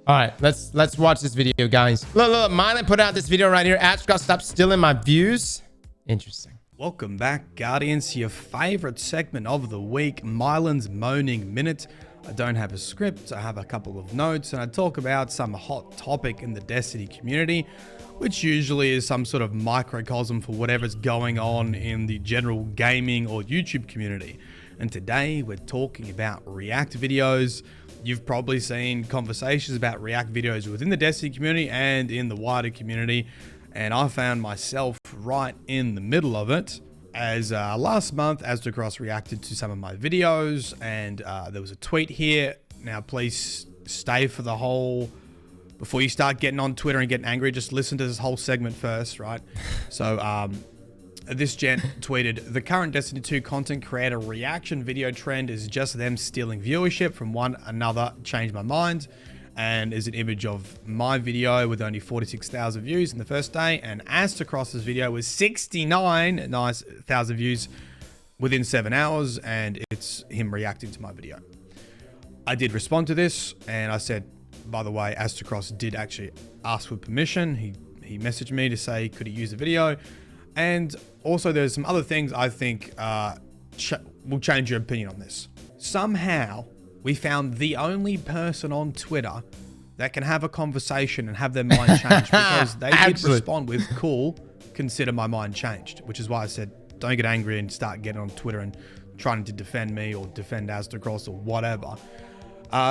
All right, let's watch this video, guys. Look, Myelin put out this video right here. Aztecross, stop stealing my views. Interesting. Welcome back, Guardians, to your favorite segment of the week, Myelin's Moaning Minute. I don't have a script, I have a couple of notes, and I talk about some hot topic in the Destiny community, which usually is some sort of microcosm for whatever's going on in the general gaming or YouTube community. And today we're talking about React videos. You've probably seen conversations about React videos within the Destiny community and in the wider community. And I found myself right in the middle of it, as last month Aztecross reacted to some of my videos, and there was a tweet here. Now please stay for the whole, before you start getting on Twitter and getting angry, just listen to this whole segment first, right? So this gent tweeted, the current Destiny 2 content creator reaction video trend is just them stealing viewership from one another. Changed my mind. And is an image of my video with only 46,000 views in the first day, and Aztecross's video was 69,000 views within 7 hours, and it's him reacting to my video. I did respond to this, and I said, by the way, Aztecross did actually ask for permission. He messaged me to say, could he use the video? And also there's some other things I think will change your opinion on this. Somehow, we found the only person on Twitter that can have a conversation and have their mind changed, because they did respond with, cool, consider my mind changed, which is why I said, don't get angry and start getting on Twitter and trying to defend me or defend Aztecross or whatever.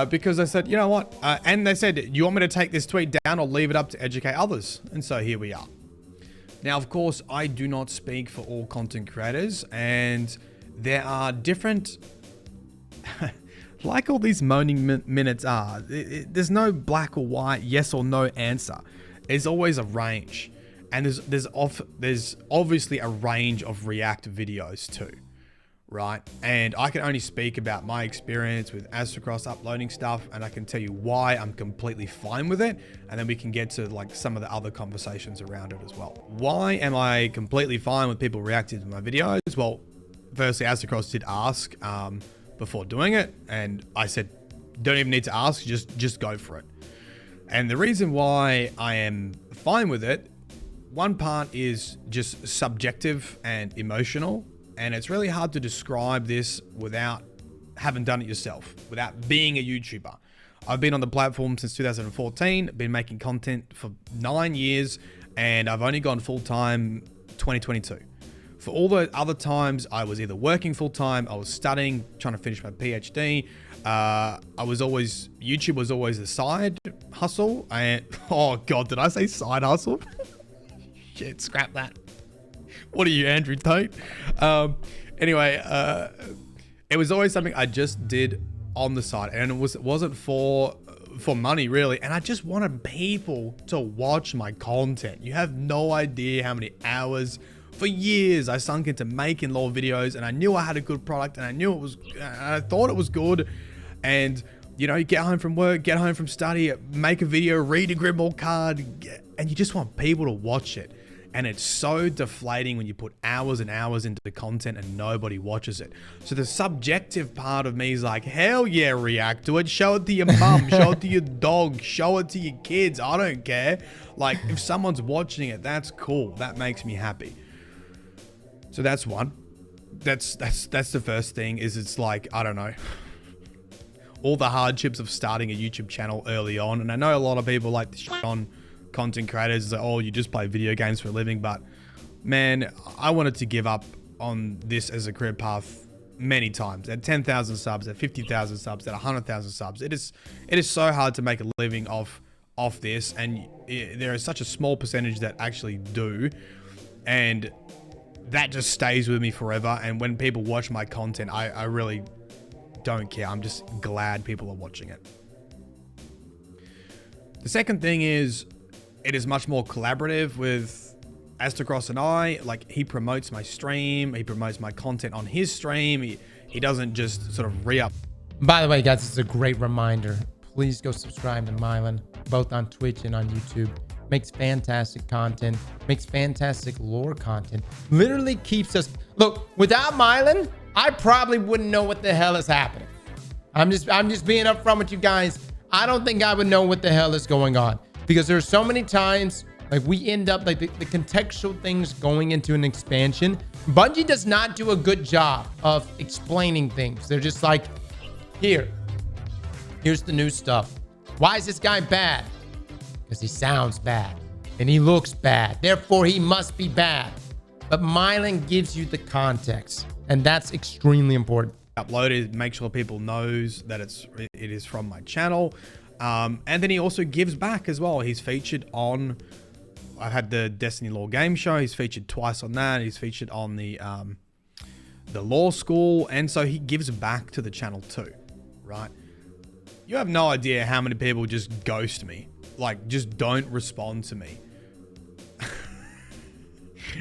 Because I said, you know what? And they said, you want me to take this tweet down or leave it up to educate others? And so here we are. Now, of course, I do not speak for all content creators, and there are different... like all these moaning minutes are, there's no black or white, yes or no answer. There's always a range, and there's obviously a range of React videos too, right? And I can only speak about my experience with Aztecross uploading stuff, and I can tell you why I'm completely fine with it, and then we can get to like some of the other conversations around it as well. Why am I completely fine with people reacting to my videos? Well, firstly, Aztecross did ask before doing it, and I said, don't even need to ask, just go for it. And the reason why I am fine with it, one part is just subjective and emotional, and it's really hard to describe this without having done it yourself, without being a YouTuber. I've been on the platform since 2014, been making content for 9 years, and I've only gone full-time 2022. For all the other times, I was either working full-time, I was studying, trying to finish my PhD. YouTube was always a side hustle. Oh God, did I say side hustle? Shit, scrap that. What are you, Andrew Tate? Anyway, it was always something I just did on the side, and it wasn't for money really. And I just wanted people to watch my content. You have no idea how many hours. For years, I sunk into making lore videos, and I knew I had a good product, and I thought it was good. And you know, you get home from work, get home from study, make a video, read a Grimoire card, and you just want people to watch it. And it's so deflating when you put hours and hours into the content and nobody watches it. So the subjective part of me is like, hell yeah, react to it. Show it to your mum, show it to your dog, show it to your kids. I don't care. Like, if someone's watching it, that's cool. That makes me happy. So that's one. That's the first thing, is it's like, I don't know, all the hardships of starting a YouTube channel early on. And I know a lot of people like to shit on content creators, like, oh, you just play video games for a living. But man, I wanted to give up on this as a career path many times. At 10,000 subs, at 50,000 subs, at 100,000 subs, it is so hard to make a living off this. And there is such a small percentage that actually do. And that just stays with me forever. And when people watch my content, I really don't care. I'm just glad people are watching it. The second thing is, it is much more collaborative with Aztecross and I. Like, he promotes my stream, he promotes my content on his stream. He doesn't just sort of re-up. By the way, guys, this is a great reminder. Please go subscribe to Myelin, both on Twitch and on YouTube. Makes fantastic content, makes fantastic lore content, literally keeps us... Look, without Myelin, I probably wouldn't know what the hell is happening. I'm just being upfront with you guys. I don't think I would know what the hell is going on, because there's so many times like we end up like the contextual things going into an expansion. Bungie does not do a good job of explaining things. They're just like, here's the new stuff. Why is this guy bad? Because he sounds bad and he looks bad. Therefore, he must be bad. But Myelin gives you the context, and that's extremely important. Upload it, make sure people knows that it is from my channel. And then he also gives back as well. He's featured on, I had the Destiny Law game show. He's featured twice on that. He's featured on the law school. And so he gives back to the channel too, right? You have no idea how many people just ghost me, like just don't respond to me.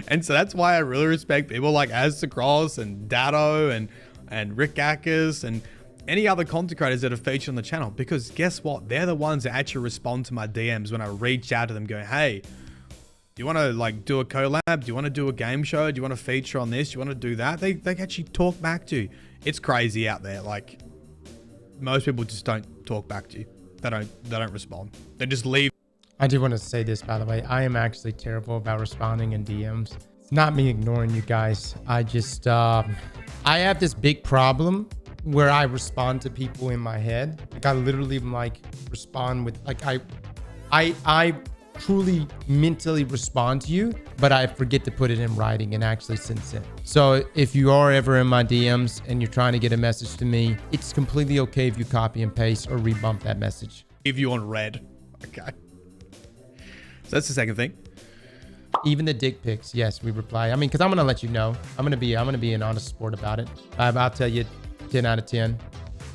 And so that's why I really respect people like Aztecross and Datto and Rick Ackers and any other content creators that are featured on the channel, because guess what? They're the ones that actually respond to my DMs when I reach out to them going, hey, do you want to like do a collab? Do you want to do a game show? Do you want to feature on this? Do you want to do that? They actually talk back to you. It's crazy out there. Like most people just don't talk back to you. They don't respond. They just leave. I do want to say this, by the way. I am actually terrible about responding in DMs. It's not me ignoring you guys. I just, I have this big problem where I respond to people in my head. Like I literally like respond with, like I truly mentally respond to you, but I forget to put it in writing and actually send it. So if you are ever in my DMs and you're trying to get a message to me, it's completely okay if you copy and paste or rebump that message. Leave you on red. Okay. So that's the second thing. Even the dick pics, yes, we reply. I mean, because I'm gonna let you know. I'm gonna be an honest sport about it. I'll tell you 10 out of 10.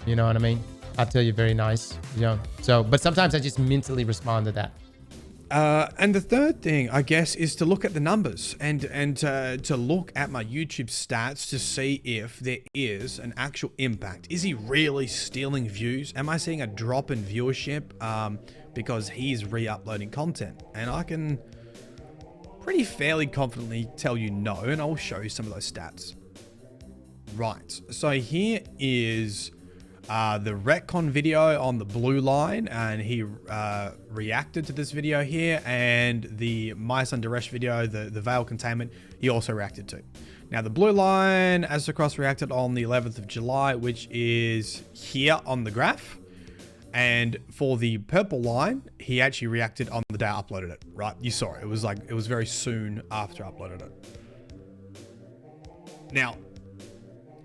You know what I mean? I'll tell you very nice. You know. So, but sometimes I just mentally respond to that. And the third thing, I guess, is to look at the numbers and to look at my YouTube stats to see if there is an actual impact. Is he really stealing views? Am I seeing a drop in viewership because he's re-uploading content? And I can pretty fairly confidently tell you no, and I'll show you some of those stats. Right, so here is the retcon video on the blue line, and he reacted to this video here, and the Myelin Daresh video, the veil containment, he also reacted to. Now the blue line, Aztecross reacted on the 11th of July, which is here on the graph. And for the purple line, he actually reacted on the day I uploaded it, right? You saw it. It was very soon after I uploaded it. Now,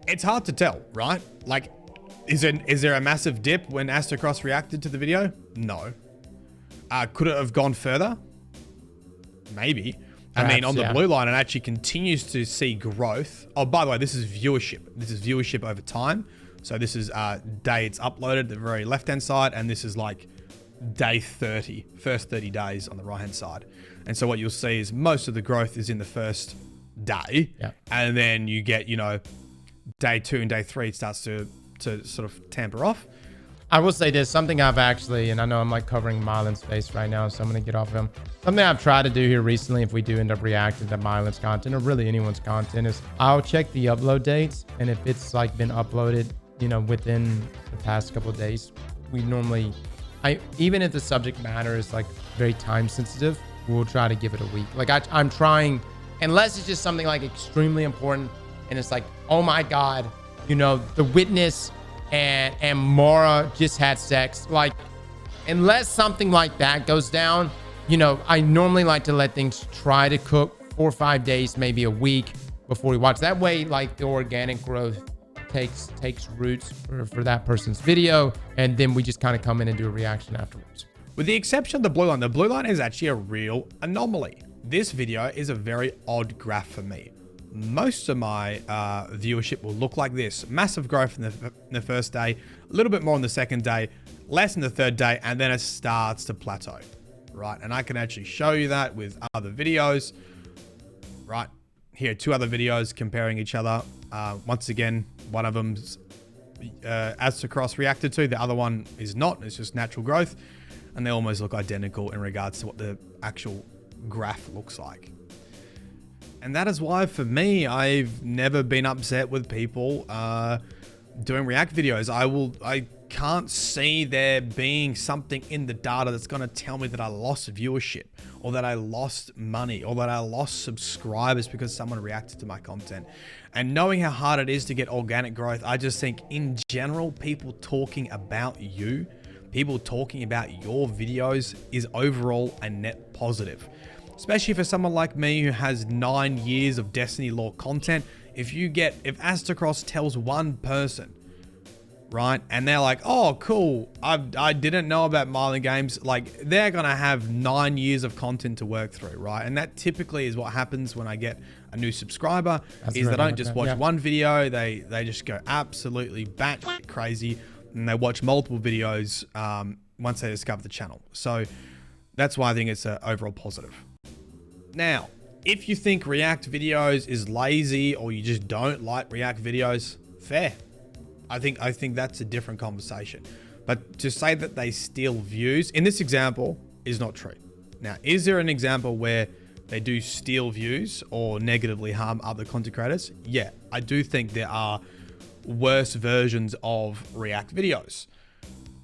it's hard to tell, right? Like, is there a massive dip when Aztecross reacted to the video? No. Could it have gone further? Maybe. Perhaps, I mean, on the blue line, it actually continues to see growth. Oh, by the way, this is viewership. This is viewership over time. So this is day it's uploaded, the very left-hand side, and this is like day 30, first 30 days on the right-hand side. And so what you'll see is most of the growth is in the first day, and then you get, you know, day 2 and day 3, it starts to sort of tamper off. I will say this, something I've actually, and I know I'm like covering Myelin's face right now, so I'm going to get off of him. Something I've tried to do here recently, if we do end up reacting to Myelin's content, or really anyone's content, is I'll check the upload dates, and if it's like been uploaded, you know, within the past couple of days, we normally, even if the subject matter is like very time sensitive, we'll try to give it a week. Like I'm trying, unless it's just something like extremely important, and it's like, oh my God, you know, the witness and Mara just had sex. Like, unless something like that goes down, you know, I normally like to let things try to cook 4 or 5 days, maybe a week before we watch. That way, like the organic growth takes roots for that person's video, and then we just kind of come in and do a reaction afterwards. With the exception of the blue line is actually a real anomaly. This video is a very odd graph for me. Most of my viewership will look like this. Massive growth in the first day, a little bit more on the second day, less in the third day, and then it starts to plateau, right? And I can actually show you that with other videos, right? Here, 2 other videos comparing each other. Once again, one of them's Aztecross reacted to, the other one is not. It's just natural growth, and they almost look identical in regards to what the actual graph looks like. And that is why, for me, I've never been upset with people doing react videos. I can't see there being something in the data that's going to tell me that I lost viewership or that I lost money or that I lost subscribers because someone reacted to my content. And knowing how hard it is to get organic growth, I just think in general, people talking about you, people talking about your videos is overall a net positive. Especially for someone like me who has 9 years of Destiny lore content. If Aztecross tells one person, right, and they're like, oh, cool, I didn't know about Myelin games, like, they're gonna have 9 years of content to work through, right? And that typically is what happens when I get a new subscriber. They don't just watch one video, they just go absolutely batshit crazy, and they watch multiple videos once they discover the channel. So that's why I think it's an overall positive. Now, if you think React videos is lazy or you just don't like React videos, fair. I think that's a different conversation. But to say that they steal views in this example is not true. Now, is there an example where they do steal views or negatively harm other content creators? Yeah, I do think there are worse versions of React videos.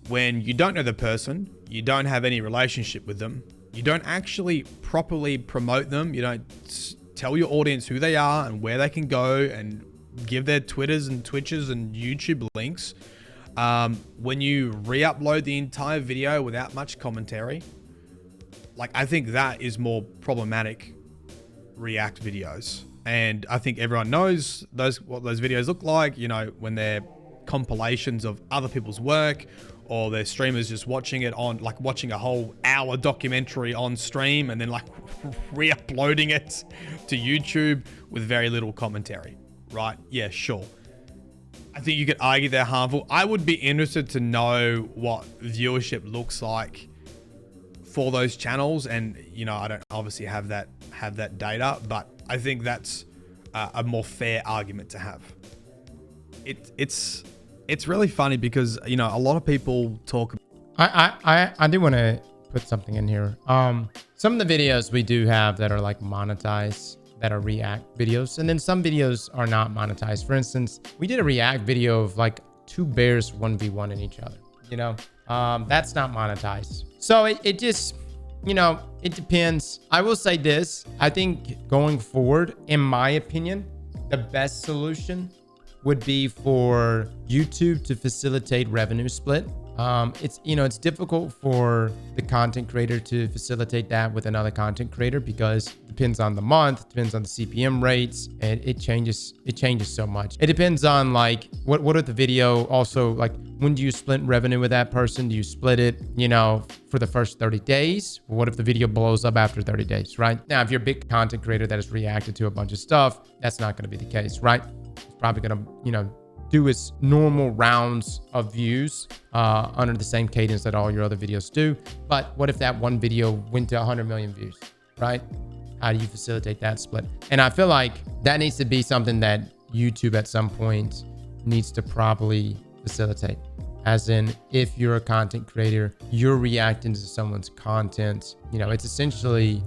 When you don't know the person, you don't have any relationship with them, you don't actually properly promote them, you don't tell your audience who they are and where they can go and give their Twitters and Twitches and YouTube links. When you re-upload the entire video without much commentary, like, I think that is more problematic React videos. And I think everyone knows what those videos look like, you know, when they're compilations of other people's work, or their streamers just watching it on, like, watching a whole hour documentary on stream and then like re-uploading it to YouTube with very little commentary, right? Yeah, sure. I think you could argue they're harmful. I would be interested to know what viewership looks like for those channels. And, you know, I don't obviously have that data, but I think that's a more fair argument to have. It's really funny because, you know, a lot of people talk. I do want to put something in here. Some of the videos we do have that are like monetized, that are React videos, and then some videos are not monetized. For instance, we did a React video of like 2 bears 1v1 in each other. You know, that's not monetized. So it just, you know, it depends. I will say this. I think going forward, in my opinion, the best solution would be for YouTube to facilitate revenue split. It's difficult for the content creator to facilitate that with another content creator because it depends on the month, depends on the CPM rates, and it changes so much. It depends on like what are the video, also like when do you split revenue with that person? Do you split it, you know, for the first 30 days? What if the video blows up after 30 days, right? Now, if you're a big content creator that has reacted to a bunch of stuff, that's not going to be the case, right? It's probably going to, you know, do its normal rounds of views under the same cadence that all your other videos do. But what if that one video went to 100 million views, right? How do you facilitate that split? And I feel like that needs to be something that YouTube at some point needs to properly facilitate. As in, if you're a content creator, you're reacting to someone's content, you know, it's essentially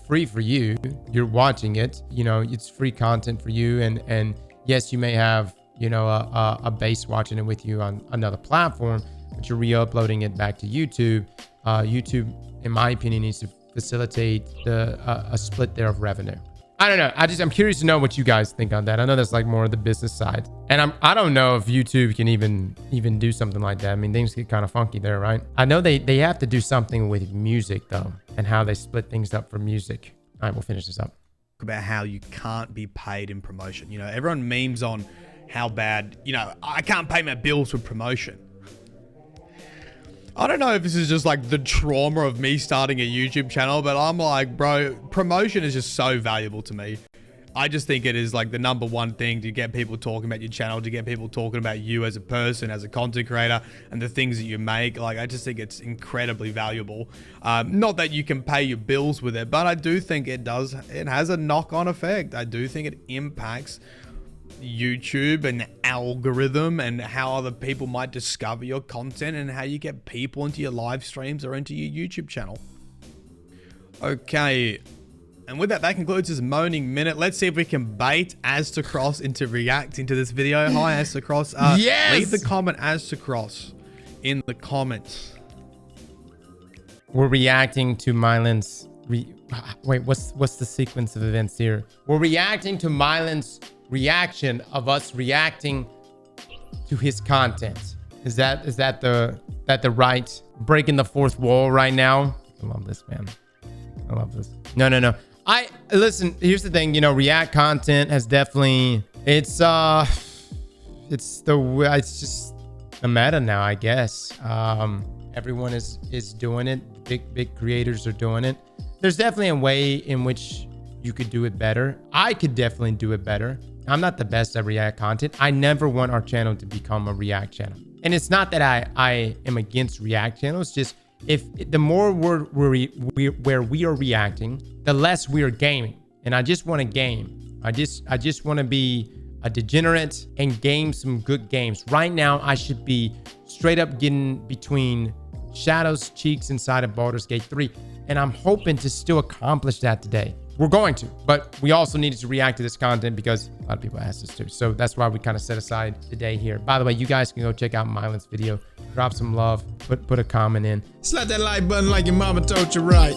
free for you. You're watching it, you know, it's free content for you. And yes, you may have, you know, a base watching it with you on another platform, but you're re-uploading it back to YouTube. YouTube, in my opinion, needs to facilitate a split there of revenue. I don't know. I'm curious to know what you guys think on that. I know that's like more of the business side, and I don't know if YouTube can even do something like that. I mean, things get kind of funky there, right? I know they have to do something with music though, and how they split things up for music. All right, we'll finish this up. About how you can't be paid in promotion. You know, everyone memes on how bad, you know, I can't pay my bills with promotion. I don't know if this is just like the trauma of me starting a YouTube channel, but I'm like, bro, promotion is just so valuable to me. I just think it is like the #1 thing to get people talking about your channel, to get people talking about you as a person, as a content creator, and the things that you make. Like, I just think it's incredibly valuable. Not that you can pay your bills with it, but I do think it has a knock-on effect. I do think it impacts YouTube and the algorithm and how other people might discover your content and how you get people into your live streams or into your YouTube channel. Okay. And with that, that concludes this moaning minute. Let's see if we can bait Aztecross into reacting to this video. Hi, Aztecross. Yes! Leave the comment Aztecross in the comments. We're reacting to Myelin's... Wait, what's the sequence of events here? We're reacting to Myelin's reaction of us reacting to his content. Is that the right breaking the fourth wall right now? I love this, man. I love this. No. Listen, here's the thing, you know, react content has definitely, it's just the meta now, I guess. Everyone is doing it. Big creators are doing it. There's definitely a way in which you could do it better. I could definitely do it better. I'm not the best at react content. I never want our channel to become a react channel. And it's not that I am against react channels, just if the more where we are reacting, the less we are gaming. And I just want to game. I just want to be a degenerate and game some good games. Right now, I should be straight up getting between Shadow's cheeks inside of Baldur's Gate 3. And I'm hoping to still accomplish that today. We're going to, but we also needed to react to this content because a lot of people asked us to. So that's why we kind of set aside the day here. By the way, you guys can go check out Myelin's video, drop some love, put a comment in. Slap that like button like your mama told you right.